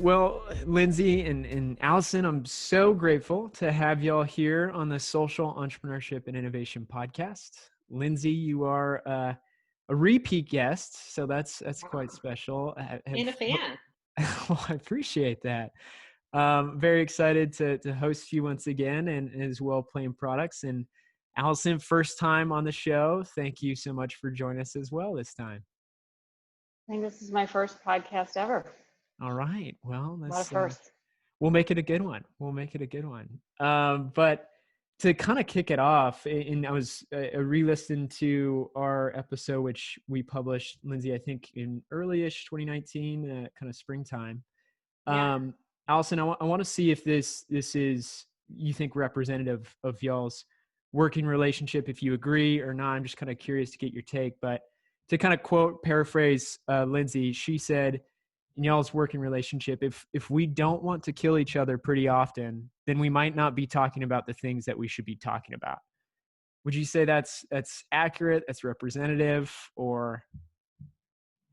Well, Lindsey and Alison, I'm so grateful to have y'all here on the Social Entrepreneurship and Innovation podcast. Lindsey, you are a repeat guest, so that's quite special. And a fan. Well, I appreciate that. Very excited to host you once again, and as well Plaine Products. And Alison, first time on the show. Thank you so much for joining us as well this time. I think this is my first podcast ever. All right. Well, A lot of that's firsts. we'll make it a good one. But to kind of kick it off, and I was re-listened to our episode, which we published, Lindsey, I think in early-ish 2019, kind of springtime. Yeah. Alison, I want to see if this is, you think, representative of y'all's working relationship, if you agree or not. I'm just kind of curious to get your take. But to kind of paraphrase Lindsey, she said, in y'all's working relationship, if we don't want to kill each other pretty often, then we might not be talking about the things that we should be talking about. Would you say that's accurate, that's representative, or?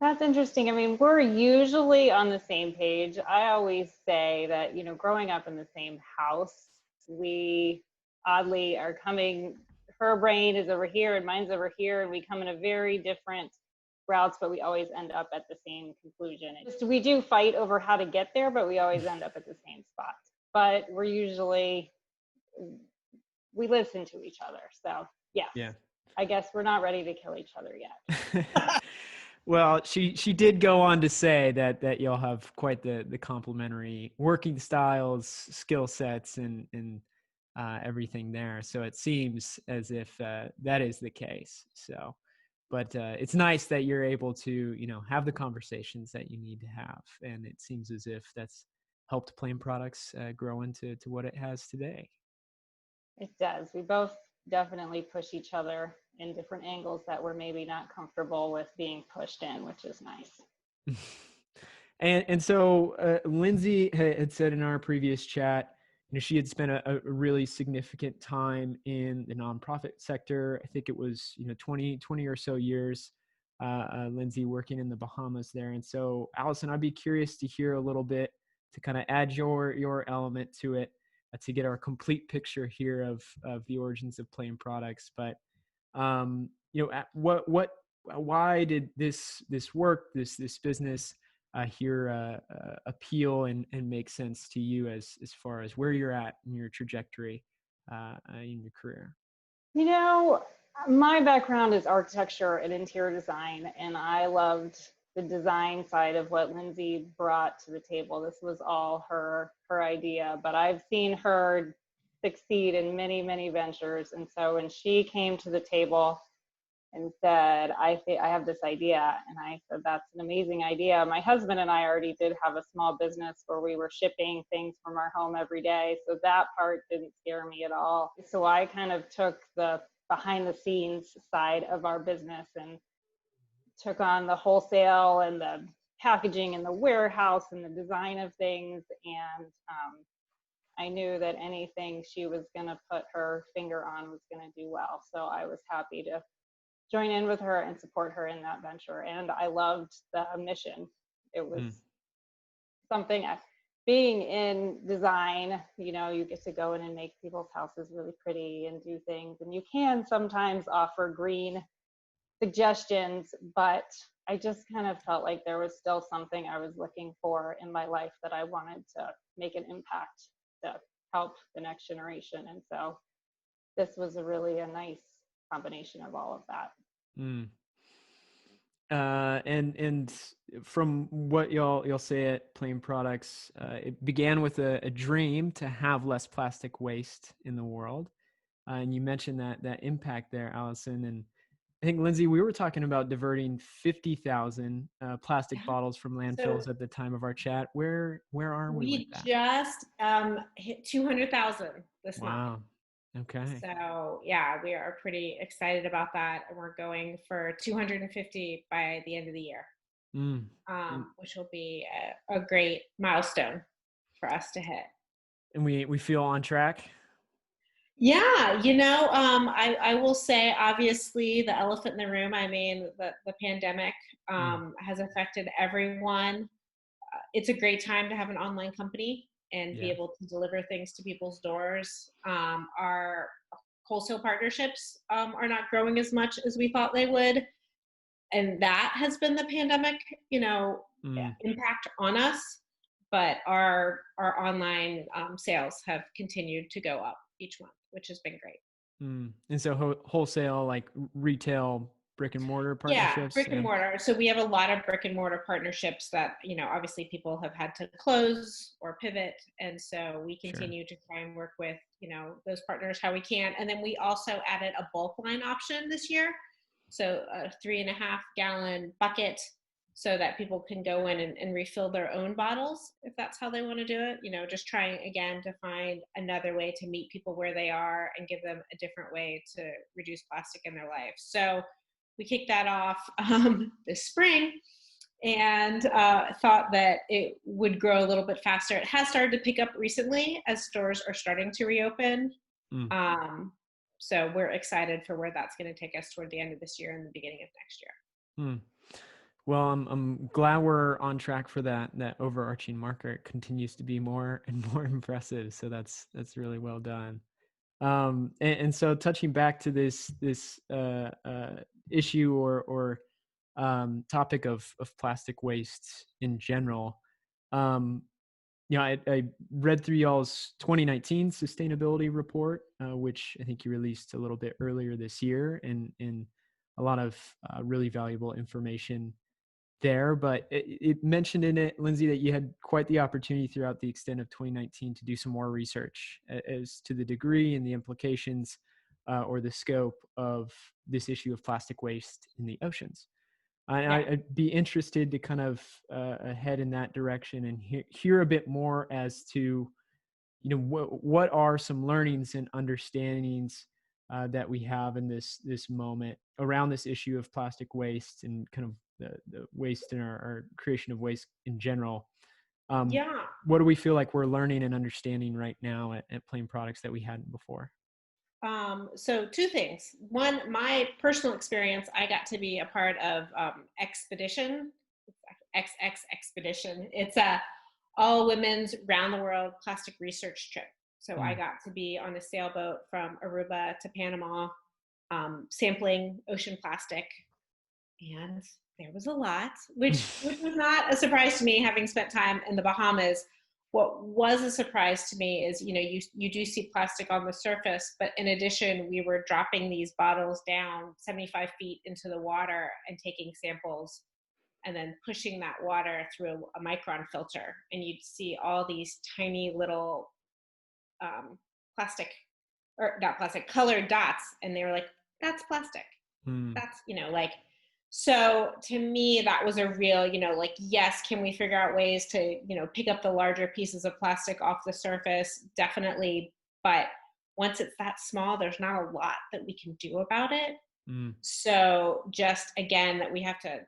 That's interesting. I mean, we're usually on the same page. I always say that, growing up in the same house, we oddly are coming, her brain is over here and mine's over here, and we come in a very different routes, but we always end up at the same conclusion. We do fight over how to get there, but we always end up at the same spot. But we listen to each other. So yes, yeah. I guess we're not ready to kill each other yet. Well, she did go on to say that y'all have quite the complementary working styles, skill sets, and everything there. So it seems as if that is the case. So, but it's nice that you're able to have the conversations that you need to have, and it seems as if that's helped Plaine Products grow into what it has today. It does. We both definitely push each other in different angles that we're maybe not comfortable with being pushed in, which is nice. And so Lindsey had said in our previous chat, she had spent a really significant time in the nonprofit sector. I think it was 20 or so years, Lindsey, working in the Bahamas there. And so, Alison, I'd be curious to hear a little bit, to kind of add your element to it, to get our complete picture here of the origins of Plaine Products. But why did this work, this business here appeal and make sense to you as far as where you're at in your trajectory in your career? My background is architecture and interior design, and I loved the design side of what Lindsey brought to the table. This was all her idea, but I've seen her succeed in many, many ventures. And so when she came to the table and said, I have this idea, and I said, that's an amazing idea. My husband and I already did have a small business where we were shipping things from our home every day, so that part didn't scare me at all. So I kind of took the behind the scenes side of our business and took on the wholesale and the packaging and the warehouse and the design of things. And I knew that anything she was going to put her finger on was going to do well. So I was happy to join in with her and support her in that venture. And I loved the mission. It was something, being in design, you get to go in and make people's houses really pretty and do things. And you can sometimes offer green suggestions, but I just kind of felt like there was still something I was looking for in my life that I wanted to make an impact to help the next generation. And so this was really a nice combination of all of that. And from what y'all say at Plaine Products, it began with a dream to have less plastic waste in the world. And you mentioned that impact there, Alison. And I think, Lindsey, we were talking about diverting 50,000 plastic bottles from landfills at the time of our chat. Where are we with that? We just hit 200,000 this month. Wow. Okay. So yeah, we are pretty excited about that, and we're going for 250 by the end of the year, which will be a great milestone for us to hit. And we feel on track. Yeah, I will say, obviously, the elephant in the room. I mean, the pandemic has affected everyone it's a great time to have an online company and be able to deliver things to people's doors. Our wholesale partnerships are not growing as much as we thought they would. And that has been the pandemic, impact on us. But our online sales have continued to go up each month, which has been great. And so wholesale, like retail, brick and mortar partnerships? Yeah, brick and mortar. So we have a lot of brick and mortar partnerships that, obviously people have had to close or pivot. And so we continue to try and work with, those partners how we can. And then we also added a bulk line option this year. So a 3.5 gallon bucket so that people can go in and refill their own bottles if that's how they want to do it. Just trying again to find another way to meet people where they are and give them a different way to reduce plastic in their life. So we kicked that off this spring and thought that it would grow a little bit faster. It has started to pick up recently as stores are starting to reopen. So we're excited for where that's going to take us toward the end of this year and the beginning of next year. Well, I'm glad we're on track for that overarching marker. It continues to be more and more impressive. So that's really well done. And so touching back to this issue or topic of plastic waste in general, I read through y'all's 2019 sustainability report, which I think you released a little bit earlier this year, and a lot of really valuable information there. But it mentioned in it, Lindsey, that you had quite the opportunity throughout the extent of 2019 to do some more research as to the degree and the implications or the scope of this issue of plastic waste in the oceans. I'd be interested to kind of head in that direction and hear a bit more as to, what are some learnings and understandings that we have in this moment around this issue of plastic waste and kind of the waste in our creation of waste in general. What do we feel like we're learning and understanding right now at Plaine Products that we hadn't before? So two things. One, my personal experience, I got to be a part of Expedition, XX Expedition. It's a all women's round the world plastic research trip. So I got to be on a sailboat from Aruba to Panama, sampling ocean plastic. And there was a lot, which was not a surprise to me, having spent time in the Bahamas. What was a surprise to me is, you do see plastic on the surface, but in addition, we were dropping these bottles down 75 feet into the water and taking samples and then pushing that water through a micron filter. And you'd see all these tiny little colored dots. And they were like, that's plastic. That's, so to me, that was a real, yes, can we figure out ways to, pick up the larger pieces of plastic off the surface? Definitely. But once it's that small, there's not a lot that we can do about it. So just, again, that we have to,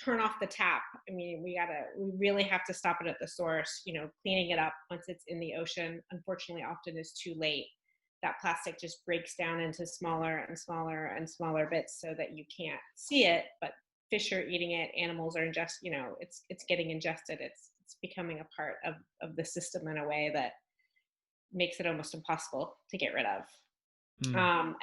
turn off the tap. I mean, we really have to stop it at the source. Cleaning it up once it's in the ocean, unfortunately, often is too late. That plastic just breaks down into smaller and smaller and smaller bits so that you can't see it, but fish are eating it, animals are it's getting ingested. It's becoming a part of the system in a way that makes it almost impossible to get rid of.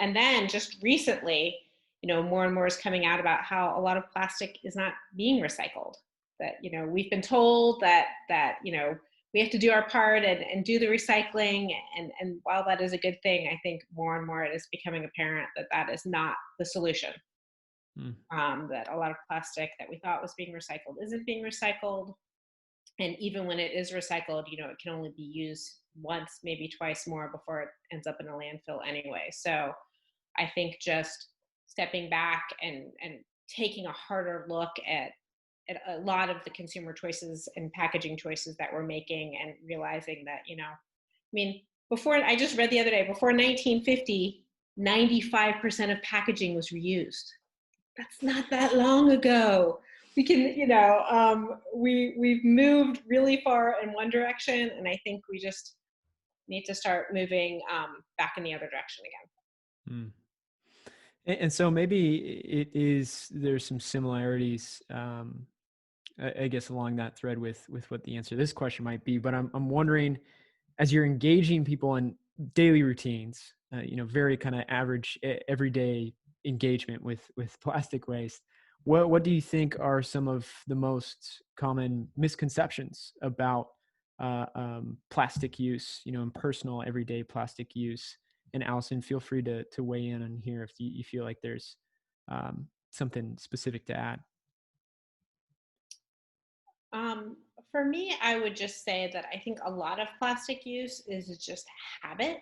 And then just recently, more and more is coming out about how a lot of plastic is not being recycled. That, we've been told that we have to do our part and do the recycling. And while that is a good thing, I think more and more it is becoming apparent that that is not the solution. That a lot of plastic that we thought was being recycled isn't being recycled. And even when it is recycled, it can only be used once, maybe twice more before it ends up in a landfill anyway. So I think just stepping back and taking a harder look at a lot of the consumer choices and packaging choices that we're making, and realizing that, before, I just read the other day, before 1950, 95% of packaging was reused. That's not that long ago. We can, we've moved really far in one direction, and I think we just need to start moving back in the other direction again. And so maybe there's some similarities I guess along that thread with what the answer to this question might be, but I'm wondering, as you're engaging people in daily routines, very kind of average everyday engagement with plastic waste, what do you think are some of the most common misconceptions about plastic use, in personal everyday plastic use? And Alison, feel free to weigh in on here if you feel like there's something specific to add. For me, I would just say that I think a lot of plastic use is just habit.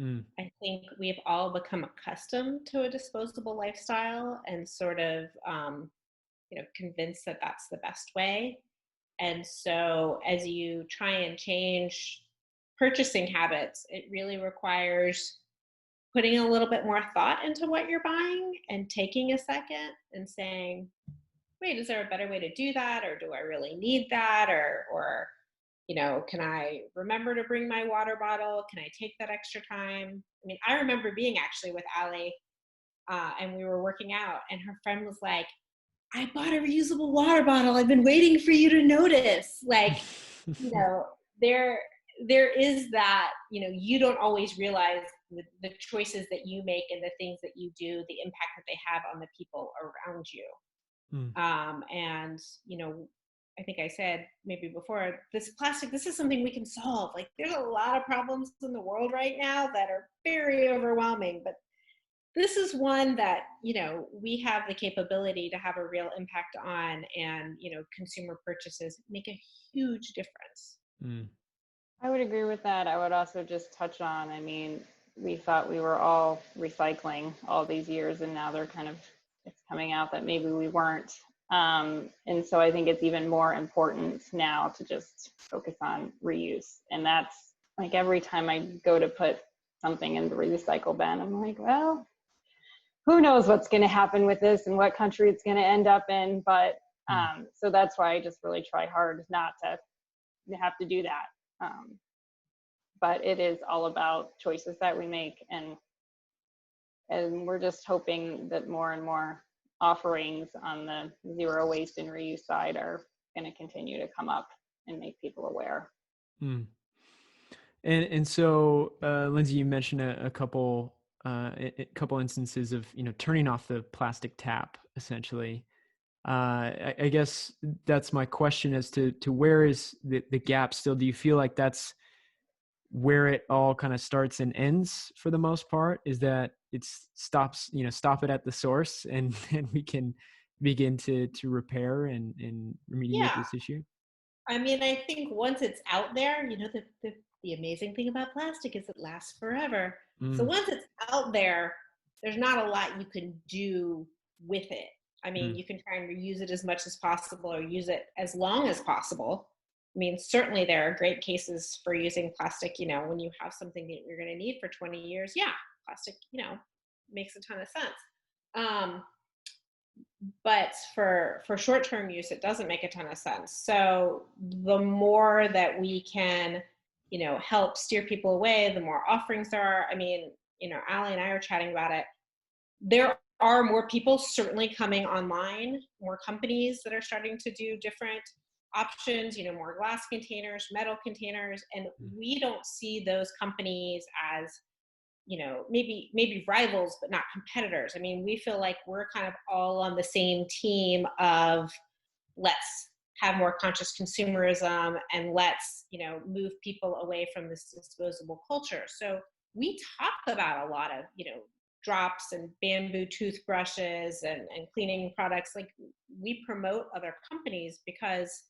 I think we've all become accustomed to a disposable lifestyle and sort of, convinced that that's the best way. And so as you try and change purchasing habits, it really requires putting a little bit more thought into what you're buying and taking a second and saying, wait, is there a better way to do that? Or do I really need that? Or can I remember to bring my water bottle? Can I take that extra time? I mean, I remember being actually with Allie and we were working out and her friend was like, I bought a reusable water bottle. I've been waiting for you to notice. Like, there is that, you don't always realize the choices that you make and the things that you do, the impact that they have on the people around you. And, I think I said maybe before, this is something we can solve. Like there's a lot of problems in the world right now that are very overwhelming, but this is one that, we have the capability to have a real impact on, and, consumer purchases make a huge difference. I would agree with that. I would also just touch on, we thought we were all recycling all these years, and now it's coming out that maybe we weren't. And so I think it's even more important now to just focus on reuse. And that's like every time I go to put something in the recycle bin, I'm like, well, who knows what's going to happen with this and what country it's going to end up in. But so that's why I just really try hard not to have to do that. But it is all about choices that we make. And we're just hoping that more and more offerings on the zero waste and reuse side are going to continue to come up and make people aware. And so, Lindsey, you mentioned a couple instances of turning off the plastic tap, essentially. I guess that's my question as to where is the gap still? Do you feel like that's where it all kind of starts and ends for the most part? Is that it stops, stop it at the source, and we can begin to repair and remediate this issue? I mean, I think once it's out there, the amazing thing about plastic is it lasts forever. So once it's out there, there's not a lot you can do with it. I mean, you can try and reuse it as much as possible or use it as long as possible. I mean, certainly there are great cases for using plastic, when you have something that you're going to need for 20 years. Yeah, plastic, makes a ton of sense. But for short-term use, it doesn't make a ton of sense. So the more that we can, help steer people away, the more offerings there are. I mean, Allie and I are chatting about it. There are more people certainly coming online, more companies that are starting to do different options, more glass containers, metal containers, and we don't see those companies as, maybe rivals, but not competitors. I mean, we feel like we're kind of all on the same team of let's have more conscious consumerism and let's, move people away from this disposable culture. So we talk about a lot of, drops and bamboo toothbrushes and cleaning products. Like we promote other companies because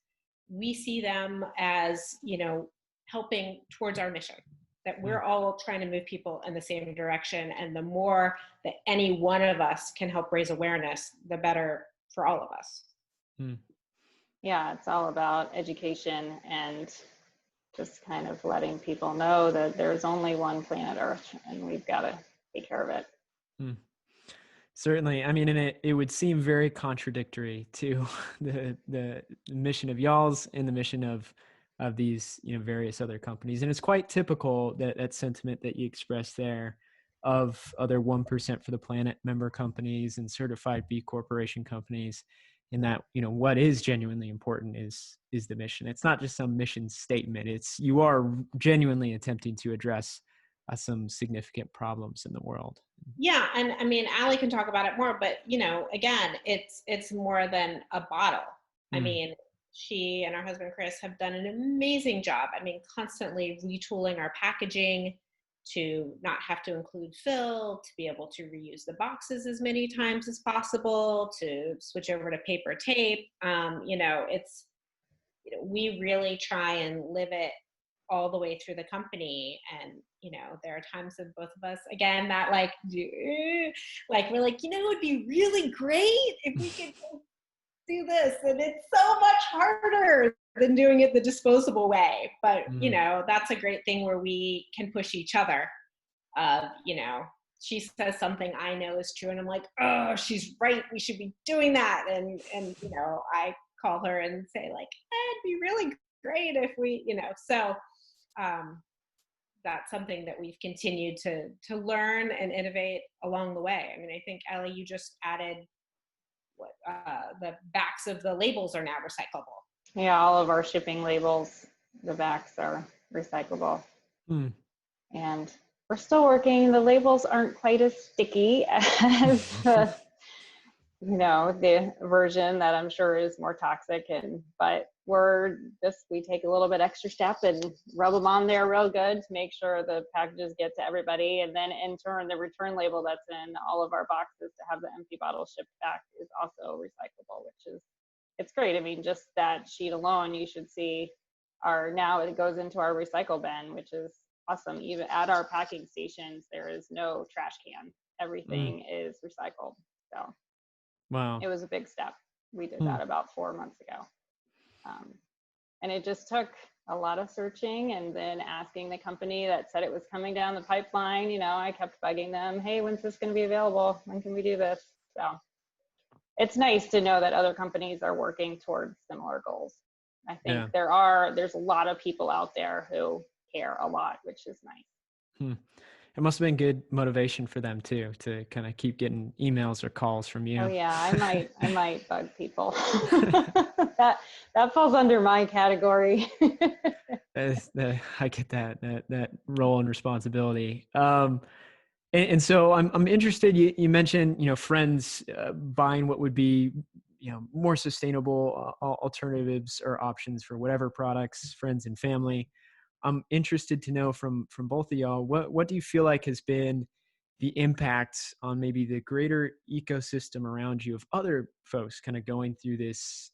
we see them as, helping towards our mission, that we're all trying to move people in the same direction. And the more that any one of us can help raise awareness, the better for all of us. Yeah, it's all about education and just kind of letting people know that there's only one planet Earth and we've got to take care of it. Certainly. I mean, and it would seem very contradictory to the mission of y'all's and the mission of these, various other companies. And it's quite typical that sentiment that you expressed there of other 1% for the planet member companies and certified B Corporation companies. and that, what is genuinely important is the mission. It's not just some mission statement. It's, you are genuinely attempting to address some significant problems in the world. Yeah. And I mean, Allie can talk about it more, but again, it's more than a bottle. I mean, she and her husband, Chris, have done an amazing job. I mean, constantly retooling our packaging to not have to include fill, to be able to reuse the boxes as many times as possible, to switch over to paper tape. We really try and live it all the way through the company. And, there are times of both of us, again, that we're like, it would be really great if we could do this. And it's so much harder than doing it the disposable way. But, that's a great thing where we can push each other. She says something I know is true, and I'm like, oh, she's right. We should be doing that. And I call her and say like, it'd be really great if we, so that's something that we've continued to learn and innovate along the way. I mean, I think, Ellie, you just added the backs of the labels are now recyclable. Yeah, all of our shipping labels, the backs are recyclable. And we're still working. The labels aren't quite as sticky as the version that I'm sure is more toxic. But we take a little bit extra step and rub them on there real good to make sure the packages get to everybody. And then in turn, the return label that's in all of our boxes to have the empty bottle shipped back is also recyclable, it's great. I mean, just that sheet alone, you should see now it goes into our recycle bin, which is awesome. Even at our packing stations, there is no trash can. Everything is recycled. So wow, it was a big step. We did that about 4 months ago. And it just took a lot of searching and then asking the company that said it was coming down the pipeline. I kept bugging them, hey, when's this going to be available? When can we do this? So it's nice to know that other companies are working towards similar goals. I think there's a lot of people out there who care a lot, which is nice. It must have been good motivation for them too, to kind of keep getting emails or calls from you. Oh yeah, I might bug people. that falls under my category. I get that role and responsibility. And so I'm interested. You mentioned friends buying what would be more sustainable alternatives or options for whatever products, friends and family. I'm interested to know from both of y'all, what do you feel like has been the impact on maybe the greater ecosystem around you of other folks kind of going through this,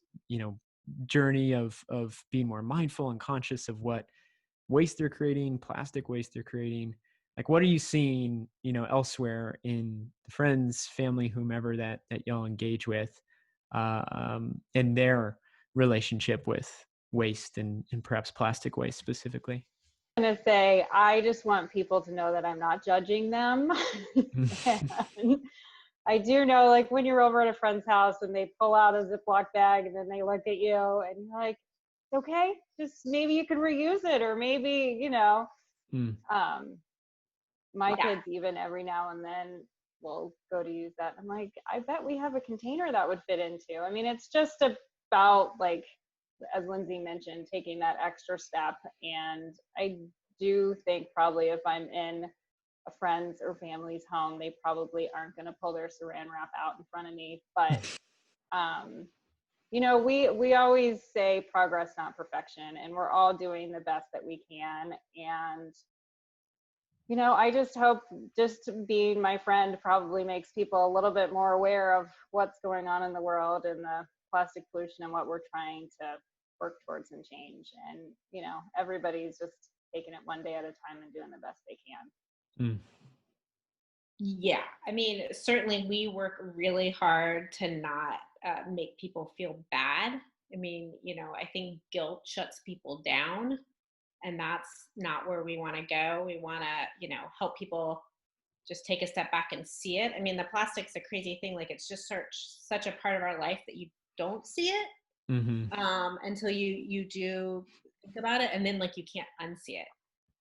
journey of being more mindful and conscious of what waste they're creating, plastic waste they're creating? Like, what are you seeing, elsewhere in the friends, family, whomever that y'all engage with, in their relationship with waste and perhaps plastic waste specifically? I'm going to say, I just want people to know that I'm not judging them. And I do know, like, when you're over at a friend's house and they pull out a Ziploc bag and then they look at you and you're like, okay, just maybe you can reuse it, or maybe, my kids even every now and then will go to use that. I'm like, I bet we have a container that would fit into. I mean, it's just about, like, as Lindsey mentioned, taking that extra step. And I do think probably if I'm in a friend's or family's home, they probably aren't going to pull their saran wrap out in front of me. But, we always say progress, not perfection, and we're all doing the best that we can. And, I just hope just being my friend probably makes people a little bit more aware of what's going on in the world and the plastic pollution and what we're trying to work towards and change. And everybody's just taking it one day at a time and doing the best they can. Yeah, I mean, certainly we work really hard to not make people feel bad. I mean, I think guilt shuts people down, and that's not where we want to go. We want to help people just take a step back and see it. I mean, the plastic's a crazy thing. Like, it's just such a part of our life that you don't see it until you do think about it, and then, like, you can't unsee it.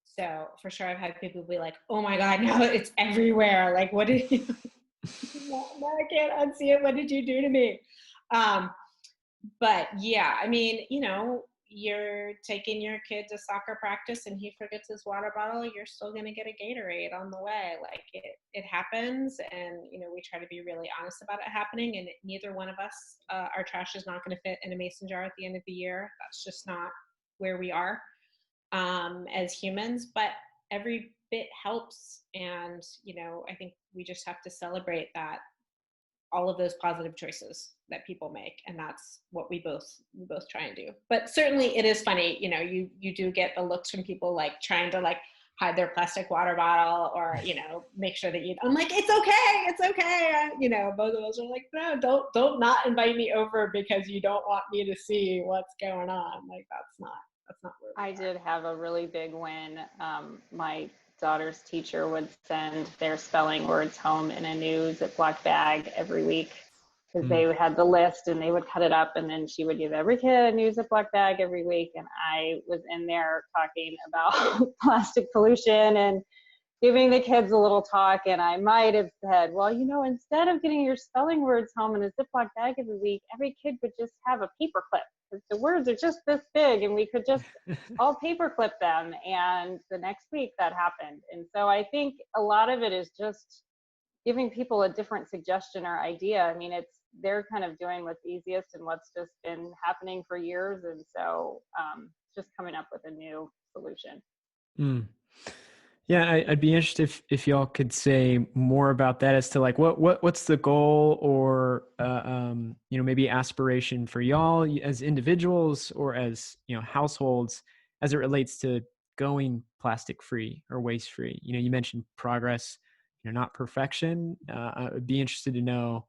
So for sure, I've had people be like, oh my God, now it's everywhere. Like, what did you, no, I can't unsee it. What did you do to me? But yeah, I mean, you're taking your kid to soccer practice and he forgets his water bottle, you're still going to get a Gatorade on the way. Like it happens. And, we try to be really honest about it happening. And neither one of us, our trash is not going to fit in a mason jar at the end of the year. That's just not where we are as humans, but every bit helps. And, I think we just have to celebrate that all of those positive choices that people make, and that's what we both try and do. But certainly it is funny, you do get the looks from people like trying to like hide their plastic water bottle or make sure that I'm like, it's okay, both of us are like, no, don't not invite me over because you don't want me to see what's going on. Like that's not where I did have a really big win. My daughter's teacher would send their spelling words home in a new Ziploc bag every week because they had the list and they would cut it up, and then she would give every kid a new Ziploc bag every week. And I was in there talking about plastic pollution and giving the kids a little talk, and I might have said, well, instead of getting your spelling words home in a Ziploc bag every week, every kid would just have a paper clip because the words are just this big and we could just all paper clip them. And the next week that happened. And so I think a lot of it is just giving people a different suggestion or idea. I mean, they're kind of doing what's easiest and what's just been happening for years. And so just coming up with a new solution. Yeah, I'd be interested if y'all could say more about that as to like what's the goal or maybe aspiration for y'all as individuals or as households as it relates to going plastic free or waste free. You mentioned progress, not perfection. I would be interested to know,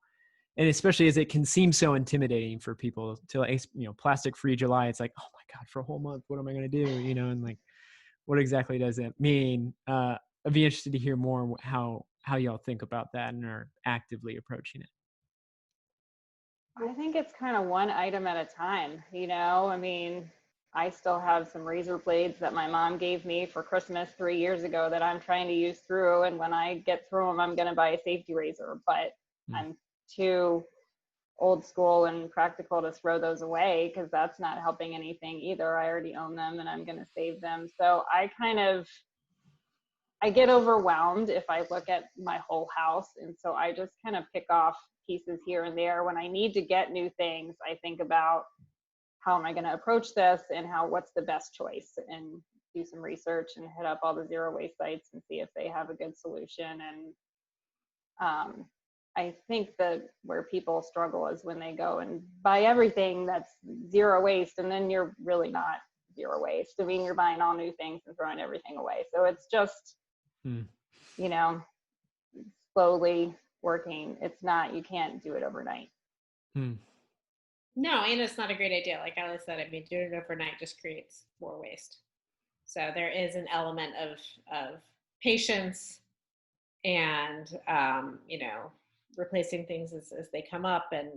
and especially as it can seem so intimidating for people to like plastic free July. It's like, oh my God, for a whole month, what am I going to do? And like, what exactly does that mean? I'd be interested to hear more how y'all think about that and are actively approaching it. I think it's kind of one item at a time. I mean, I still have some razor blades that my mom gave me for Christmas 3 years ago that I'm trying to use through. And when I get through them, I'm going to buy a safety razor, but I'm too old school and practical to throw those away because that's not helping anything either. I already own them and I'm going to save them. So I get overwhelmed if I look at my whole house. And so I just kind of pick off pieces here and there. When I need to get new things, I think about how am I going to approach this and what's the best choice, and do some research and hit up all the zero waste sites and see if they have a good solution. And I think that where people struggle is when they go and buy everything that's zero waste, and then you're really not zero waste. I mean, you're buying all new things and throwing everything away. So it's just, slowly working. You can't do it overnight. No, and it's not a great idea. Like Alice said, I mean, doing it overnight just creates more waste. So there is an element of patience and, replacing things as they come up, and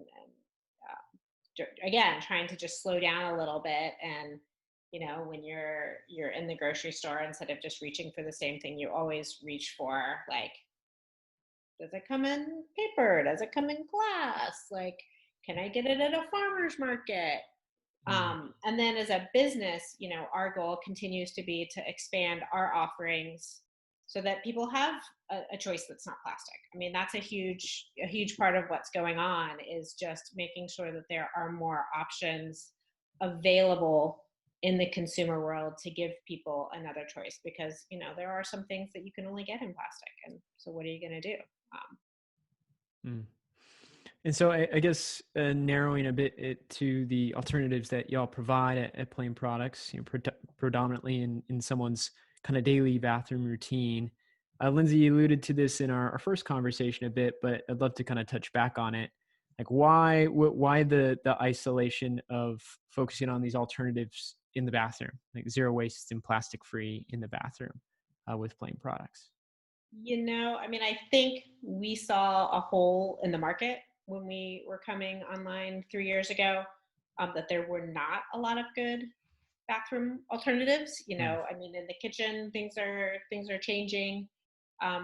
again, trying to just slow down a little bit. And when you're in the grocery store, instead of just reaching for the same thing, you always reach for like, does it come in paper? Does it come in glass? Like, can I get it at a farmer's market? And then as a business, our goal continues to be to expand our offerings so that people have a choice that's not plastic. I mean, that's a huge part of what's going on, is just making sure that there are more options available in the consumer world to give people another choice, because there are some things that you can only get in plastic, and so what are you going to do? And so I guess narrowing a bit it to the alternatives that y'all provide at Plaine Products, predominantly in someone's kind of daily bathroom routine. Lindsey, you alluded to this in our first conversation a bit, but I'd love to kind of touch back on it. Like why the isolation of focusing on these alternatives in the bathroom, like zero waste and plastic free in the bathroom with Plaine Products? I mean, I think we saw a hole in the market when we were coming online 3 years ago, that there were not a lot of good bathroom alternatives. I mean, in the kitchen, things are changing.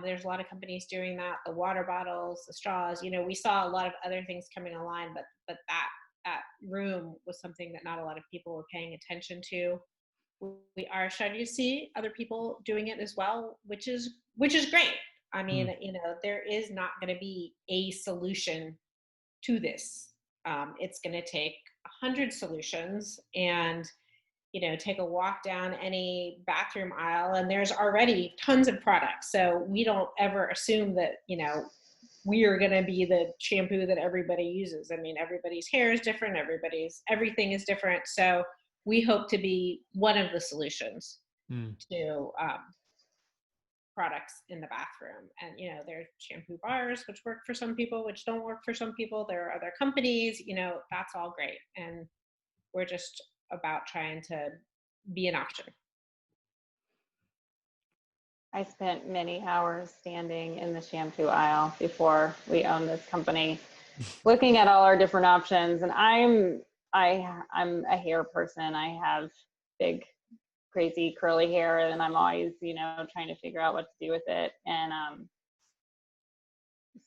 There's a lot of companies doing that. The water bottles, the straws. We saw a lot of other things coming online, but that room was something that not a lot of people were paying attention to. We are starting to see other people doing it as well, which is great. I mean, there is not going to be a solution to this. It's going to take 100 solutions, and take a walk down any bathroom aisle and there's already tons of products. So we don't ever assume that, we are going to be the shampoo that everybody uses. I mean, everybody's hair is different. Everything is different. So we hope to be one of the solutions to products in the bathroom. And, there's shampoo bars, which work for some people, which don't work for some people. There are other companies, that's all great. And we're just about trying to be an option. I spent many hours standing in the shampoo aisle before we owned this company, looking at all our different options. And I'm a hair person. I have big, crazy curly hair, and I'm always, trying to figure out what to do with it. And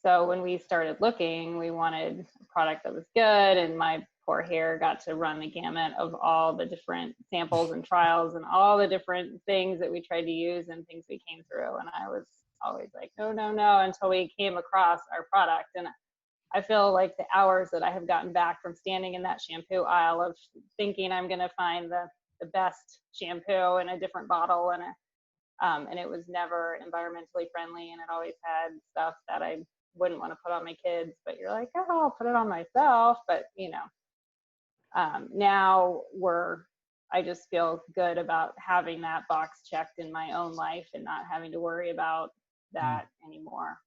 so when we started looking, we wanted a product that was good, and my poor hair got to run the gamut of all the different samples and trials and all the different things that we tried to use and things we came through. And I was always like, no, until we came across our product. And I feel like the hours that I have gotten back from standing in that shampoo aisle of thinking I'm going to find the best shampoo in a different bottle, and it was never environmentally friendly, and it always had stuff that I wouldn't want to put on my kids, but you're like, oh, I'll put it on myself. But now I just feel good about having that box checked in my own life and not having to worry about that anymore.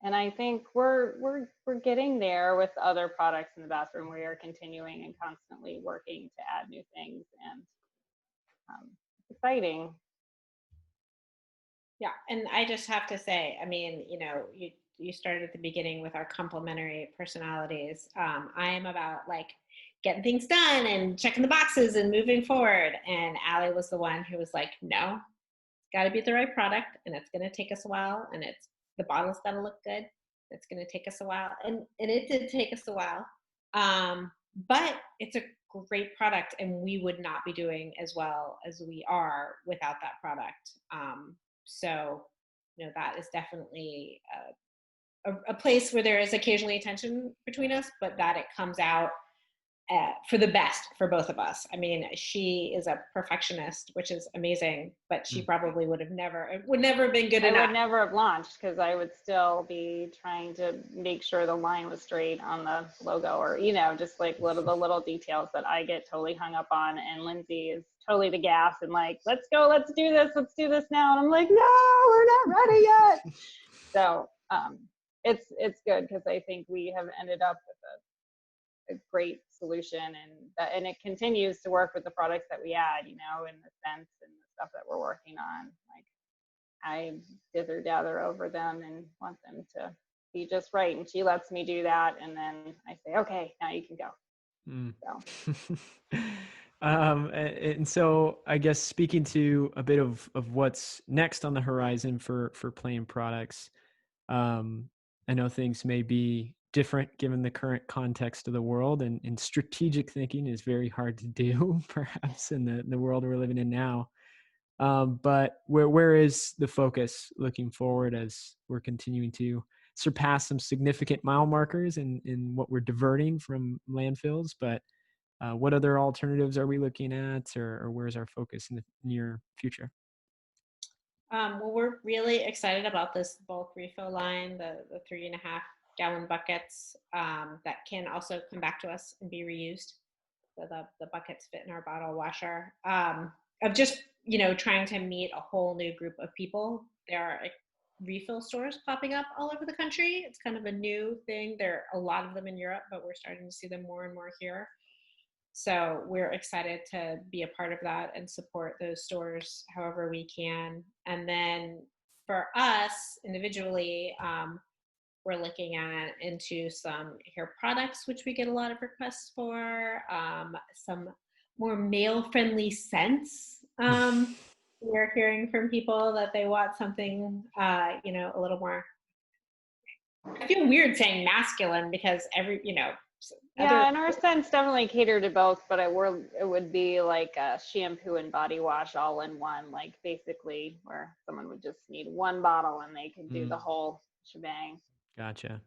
And I think we're getting there with other products in the bathroom. We are continuing and constantly working to add new things, and it's exciting. Yeah, and I just have to say, I mean, you started at the beginning with our complementary personalities. I am about getting things done and checking the boxes and moving forward. And Allie was the one who was like, no, it's got to be the right product, and it's going to take us a while, and the bottle's got to look good. It's going to take us a while, and it did take us a while. But it's a great product, and we would not be doing as well as we are without that product. So, that is definitely a place where there is occasionally tension between us, but that it comes out for the best for both of us. I mean, she is a perfectionist, which is amazing, but she probably would never have been good enough. I would never have launched, because I would still be trying to make sure the line was straight on the logo, or, just the little details that I get totally hung up on. And Lindsey is totally the gas and let's go, let's do this now. And I'm like, no, we're not ready yet. So it's good, because I think we have ended up with a great solution, and it continues to work with the products that we add, in the scents and the stuff that we're working on. I dither dather over them and want them to be just right, and she lets me do that, and then I say, okay, now you can go. So. And so I guess speaking to a bit of what's next on the horizon for Plaine products, I know things may be different given the current context of the world, and strategic thinking is very hard to do, perhaps, in the world we're living in now. But where is the focus looking forward as we're continuing to surpass some significant mile markers in what we're diverting from landfills? But what other alternatives are we looking at, or where's our focus in the near future? Well, we're really excited about this bulk refill line, the 3.5 gallon buckets that can also come back to us and be reused. So the buckets fit in our bottle washer. Of just, trying to meet a whole new group of people. There are refill stores popping up all over the country. It's kind of a new thing. There are a lot of them in Europe, but we're starting to see them more and more here. So we're excited to be a part of that and support those stores however we can. And then for us individually, we're looking into some hair products, which we get a lot of requests for, some more male-friendly scents. We're hearing from people that they want something, a little more, I feel weird saying masculine, because Yeah, and our scents definitely cater to both, but it would be like a shampoo and body wash all in one, like basically where someone would just need one bottle and they could do the whole shebang. Gotcha.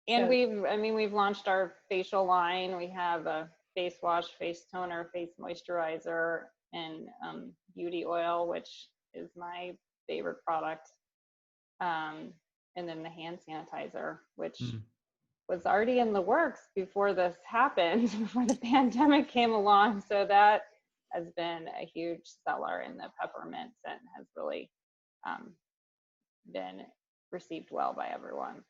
And we've launched our facial line. We have a face wash, face toner, face moisturizer, and beauty oil, which is my favorite product. And then the hand sanitizer, which was already in the works before this happened, before the pandemic came along. So that has been a huge seller, and the peppermint scent has really been received well by everyone.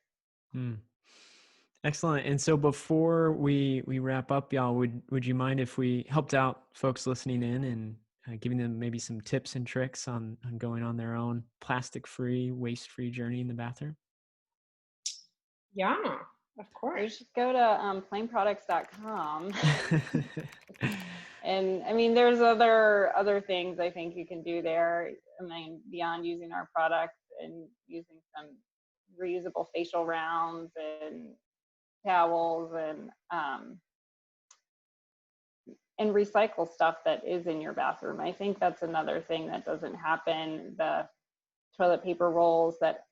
Excellent. And so before we wrap up, y'all, would you mind if we helped out folks listening in and giving them maybe some tips and tricks on going on their own plastic-free, waste-free journey in the bathroom? Yeah, of course. You should go to plaineproducts.com. And I mean, there's other things I think you can do there. I mean, beyond using our products and using some reusable facial rounds and towels and recycle stuff that is in your bathroom. I think that's another thing that doesn't happen. The toilet paper rolls that,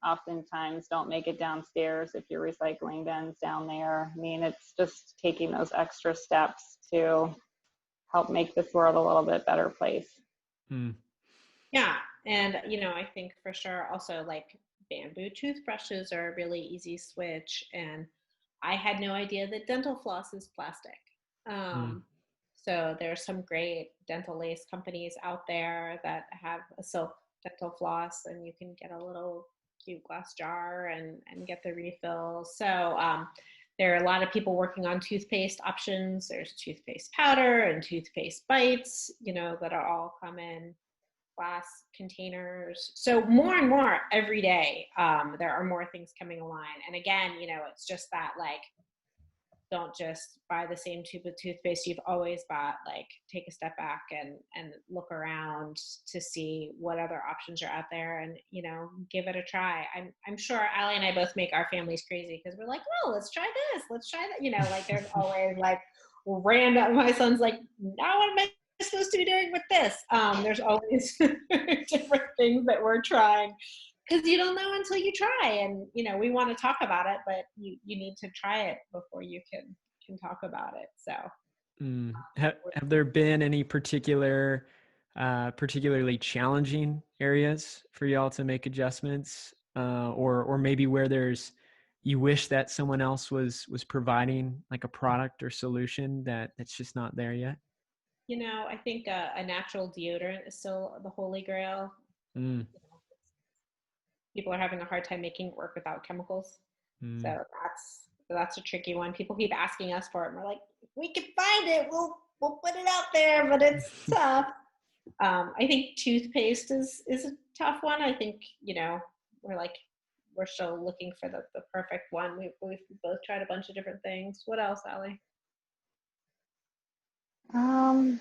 oftentimes don't make it downstairs if your recycling bin's down there. I mean, it's just taking those extra steps to help make this world a little bit better place. Yeah. And, I think for sure also like bamboo toothbrushes are a really easy switch. And I had no idea that dental floss is plastic. So there's some great dental lace companies out there that have a silk dental floss, and you can get a little cute glass jar and get the refill. So there are a lot of people working on toothpaste options. There's toothpaste powder and toothpaste bites, that are all come in glass containers. So more and more every day, there are more things coming along. And again, it's just that, like, don't just buy the same tube of toothpaste you've always bought. Like, take a step back and look around to see what other options are out there, and give it a try. I'm sure Allie and I both make our families crazy because we're like, oh, let's try this, let's try that. Like there's always like random. My son's like, now what am I supposed to be doing with this? There's always different things that we're trying, because you don't know until you try. And we want to talk about it, but you need to try it before you can talk about it. So have there been any particularly challenging areas for y'all to make adjustments, or maybe where you wish that someone else was providing like a product or solution that's just not there yet? I think a natural deodorant is still the holy grail. People are having a hard time making it work without chemicals. So that's a tricky one. People keep asking us for it, and we're like, if we can find it, we'll put it out there, but it's tough. I think toothpaste is a tough one. I think, we're still looking for the perfect one. We've both tried a bunch of different things. What else, Allie? I'm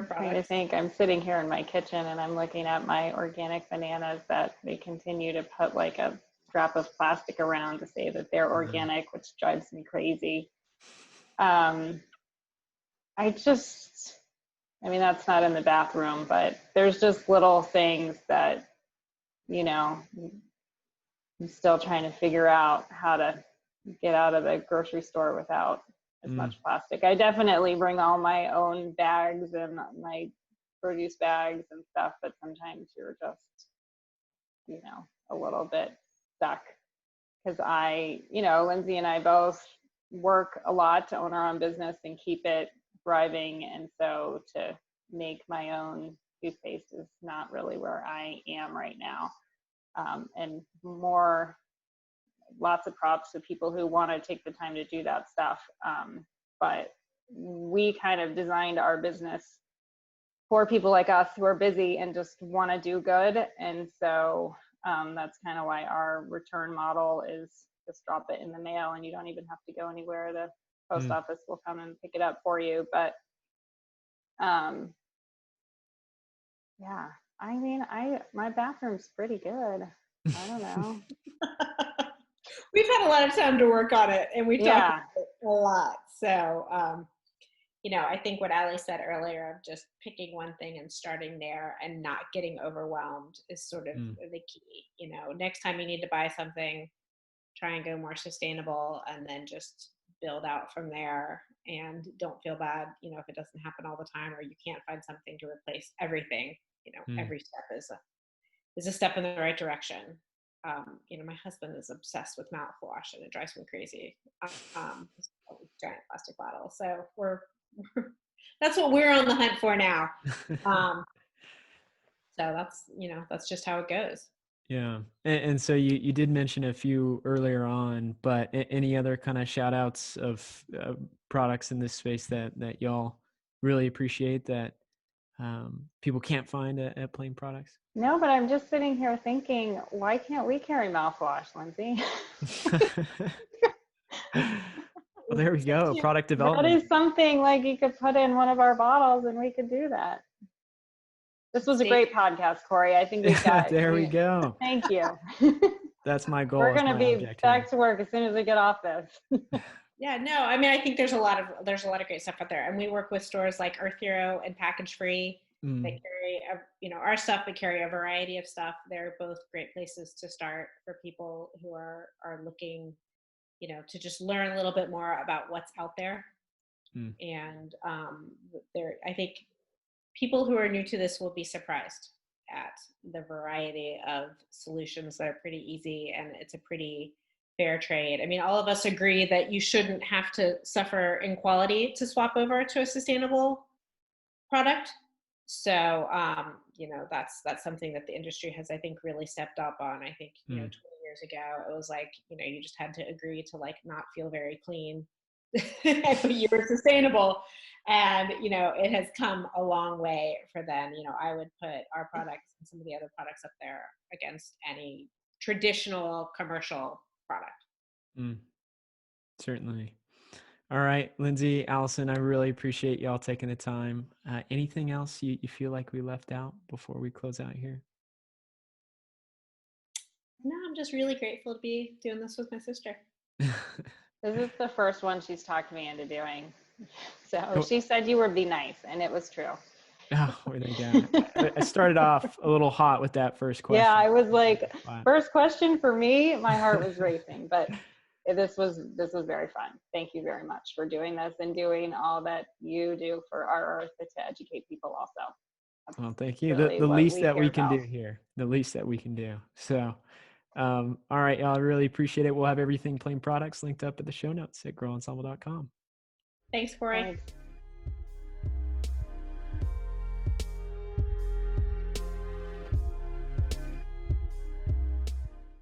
trying to think. I'm sitting here in my kitchen and I'm looking at my organic bananas that they continue to put like a strap of plastic around to say that they're organic, which drives me crazy. That's not in the bathroom, but there's just little things that, I'm still trying to figure out how to get out of the grocery store without as much plastic. I definitely bring all my own bags and my produce bags and stuff, but sometimes you're just, a little bit stuck. Because Lindsey and I both work a lot to own our own business and keep it thriving. And so to make my own toothpaste is not really where I am right now. And lots of props to people who want to take the time to do that stuff. But we kind of designed our business for people like us who are busy and just want to do good. And so that's kind of why our return model is just drop it in the mail and you don't even have to go anywhere. The post office will come and pick it up for you. But my bathroom's pretty good. I don't know. we've had a lot of time to work on it, and we've talked Yeah. about it a lot. So, I think what Ali said earlier of just picking one thing and starting there and not getting overwhelmed is sort of the key. Next time you need to buy something, try and go more sustainable, and then just build out from there. And don't feel bad, if it doesn't happen all the time, or you can't find something to replace everything. Every step is a step in the right direction. My husband is obsessed with mouthwash, and it drives me crazy. Giant plastic bottle. So that's what we're on the hunt for now. So that's just how it goes. Yeah. And so you did mention a few earlier on, but any other kind of shout outs of products in this space that y'all really appreciate that people can't find at Plaine Products? No, but I'm just sitting here thinking, why can't we carry mouthwash, Lindsey? Well, there we go. Product development. That is something like you could put in one of our bottles and we could do that. This was a great podcast, Corey. I think we've got. There we go. Thank you. That's my goal. We're going to be back to work as soon as we get off this. Yeah, no, I mean, I think there's a lot of great stuff out there, and we work with stores like Earth Hero and Package Free that carry, our stuff, but carry a variety of stuff. They're both great places to start for people who are looking, to just learn a little bit more about what's out there. And I think people who are new to this will be surprised at the variety of solutions that are pretty easy, and it's a pretty fair trade. I mean, all of us agree that you shouldn't have to suffer in quality to swap over to a sustainable product. So, that's something that the industry has, I think, really stepped up on. I think, 20 years ago, it was like, you just had to agree to not feel very clean, but you were sustainable. And, it has come a long way for them. I would put our products and some of the other products up there against any traditional commercial product. Certainly. All right, Lindsey, Alison, I really appreciate y'all taking the time. Anything else you feel like we left out before we close out here? No, I'm just really grateful to be doing this with my sister. This is the first one she's talked me into doing. So she said you would be nice, and it was true. Oh, there you go. I started off a little hot with that first question. Yeah, I was like, first question for me, my heart was racing, but this was very fun. Thank you very much for doing this and doing all that you do for our Earth to educate people also. That's well, thank you. really the least that we can about. do here. The least that we can do. So, all right, y'all, I really appreciate it. We'll have everything Plaine Products linked up at the show notes at growensemble.com. Thanks, Corey. Thanks.